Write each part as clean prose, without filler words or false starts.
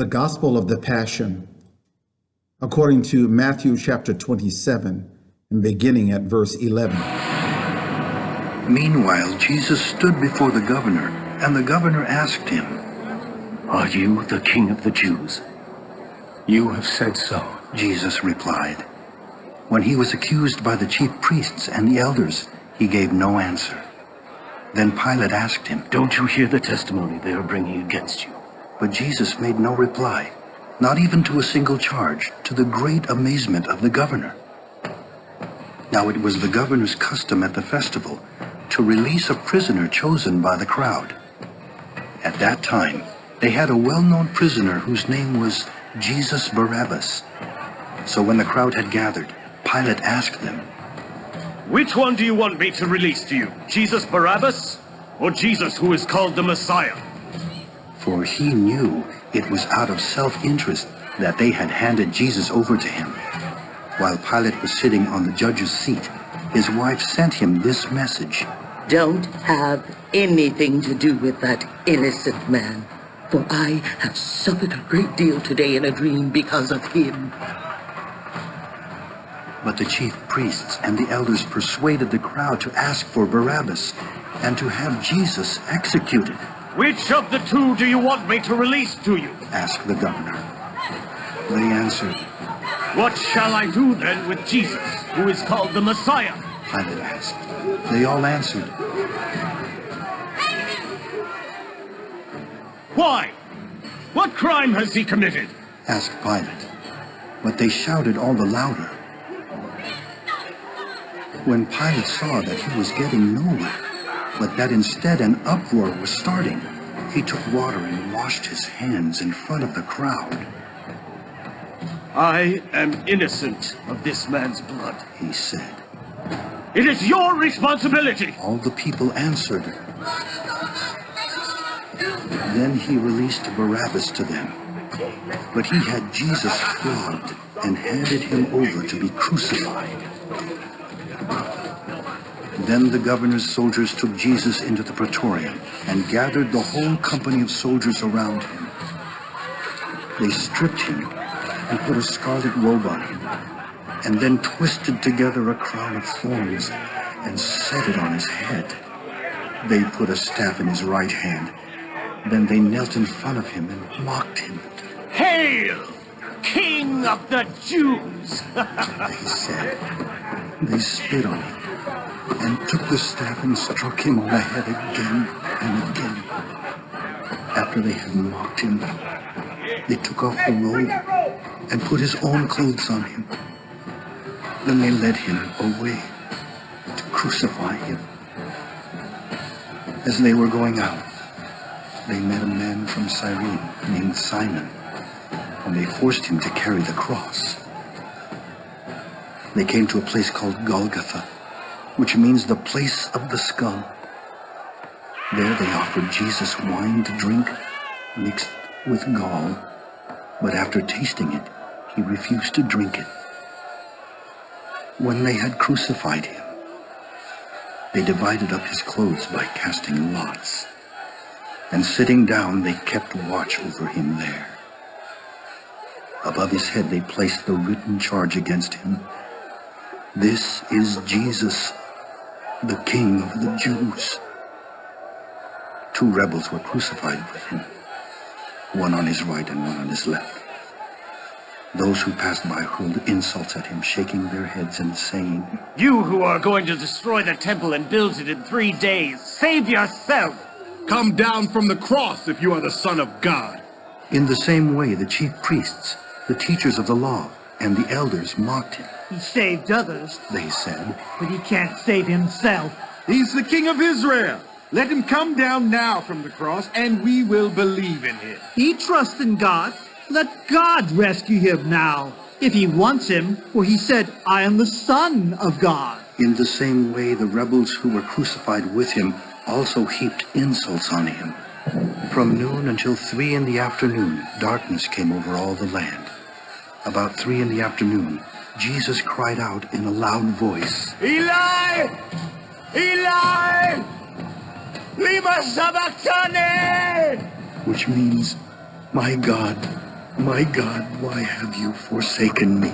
The Gospel of the Passion, according to Matthew chapter 27, and beginning at verse 11. Meanwhile, Jesus stood before the governor, and the governor asked him, "Are you the King of the Jews?" "You have said so," Jesus replied. When he was accused by the chief priests and the elders, he gave no answer. Then Pilate asked him, "Don't you hear the testimony they are bringing against you?" But Jesus made no reply, not even to a single charge, to the great amazement of the governor. Now it was the governor's custom at the festival to release a prisoner chosen by the crowd. At that time, they had a well-known prisoner whose name was Jesus Barabbas. So when the crowd had gathered, Pilate asked them, "Which one do you want me to release to you? Jesus Barabbas or Jesus who is called the Messiah?" For he knew it was out of self-interest that they had handed Jesus over to him. While Pilate was sitting on the judge's seat, his wife sent him this message: "Don't have anything to do with that innocent man, for I have suffered a great deal today in a dream because of him." But the chief priests and the elders persuaded the crowd to ask for Barabbas and to have Jesus executed. "Which of the two do you want me to release to you?" asked the governor. They answered, "What shall I do then with Jesus, who is called the Messiah?" Pilate asked. They all answered, "Why? What crime has he committed?" asked Pilate. But they shouted all the louder. When Pilate saw that he was getting nowhere, but that instead an uproar was starting, he took water and washed his hands in front of the crowd. "I am innocent of this man's blood," he said. "It is your responsibility." All the people answered. Then he released Barabbas to them. But he had Jesus flogged and handed him over to be crucified. Then the governor's soldiers took Jesus into the praetorium and gathered the whole company of soldiers around him. They stripped him and put a scarlet robe on him, and then twisted together a crown of thorns and set it on his head. They put a staff in his right hand. Then they knelt in front of him and mocked him. "Hail, King of the Jews!" they said. They spit on him and took the staff and struck him on the head again and again. After they had mocked him, they took off the robe and put his own clothes on him. Then they led him away to crucify him. As they were going out, they met a man from Cyrene named Simon, and they forced him to carry the cross. They came to a place called Golgotha, which means the place of the skull. There they offered Jesus wine to drink mixed with gall, but after tasting it, he refused to drink it. When they had crucified him, they divided up his clothes by casting lots, and sitting down they kept watch over him there. Above his head they placed the written charge against him: "This is Jesus, the King of the Jews." 2 rebels were crucified with him, one on his right and one on his left. Those who passed by hurled insults at him, shaking their heads and saying, "You who are going to destroy the temple and build it in 3 days, save yourself! Come down from the cross if you are the Son of God." In the same way, the chief priests, the teachers of the law, and the elders mocked him. "He saved others, They said, but he can't save himself." He's the King of Israel. Let him come down now from the cross, and we will believe in him. He trusts in God. Let God rescue him now, if he wants him, for he said, "I am the Son of God." In the same way, the rebels who were crucified with him also heaped insults on him. From noon until 3 in the afternoon, darkness came over all the land. About 3 in the afternoon, Jesus cried out in a loud voice, "Eli! Eli! Lima sabachthani!" which means, "My God, My God, why have you forsaken me?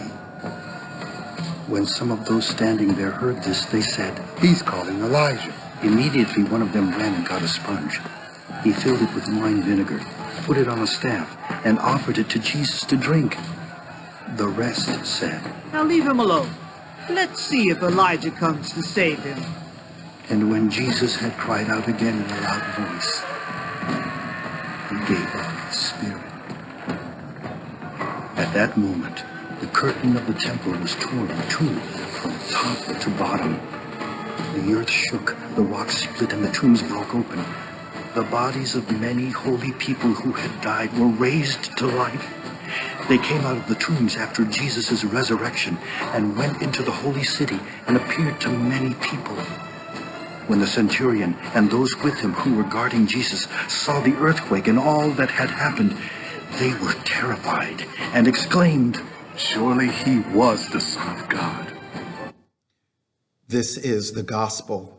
When some of those standing there heard this, they said, He's calling Elijah. Immediately one of them ran and got a sponge. He filled it with wine vinegar, put it on a staff, and offered it to Jesus to drink. The rest said, Now leave him alone. Let's see if Elijah comes to save him. and when Jesus had cried out again in a loud voice, he gave up his spirit. At that moment, the curtain of the temple was torn in two from top to bottom. The earth shook, the rocks split, and the tombs broke open. The bodies of many holy people who had died were raised to life. They came out of the tombs after Jesus' resurrection and went into the holy city and appeared to many people. When the centurion and those with him who were guarding Jesus saw the earthquake and all that had happened, they were terrified and exclaimed, Surely he was the Son of God. This is the gospel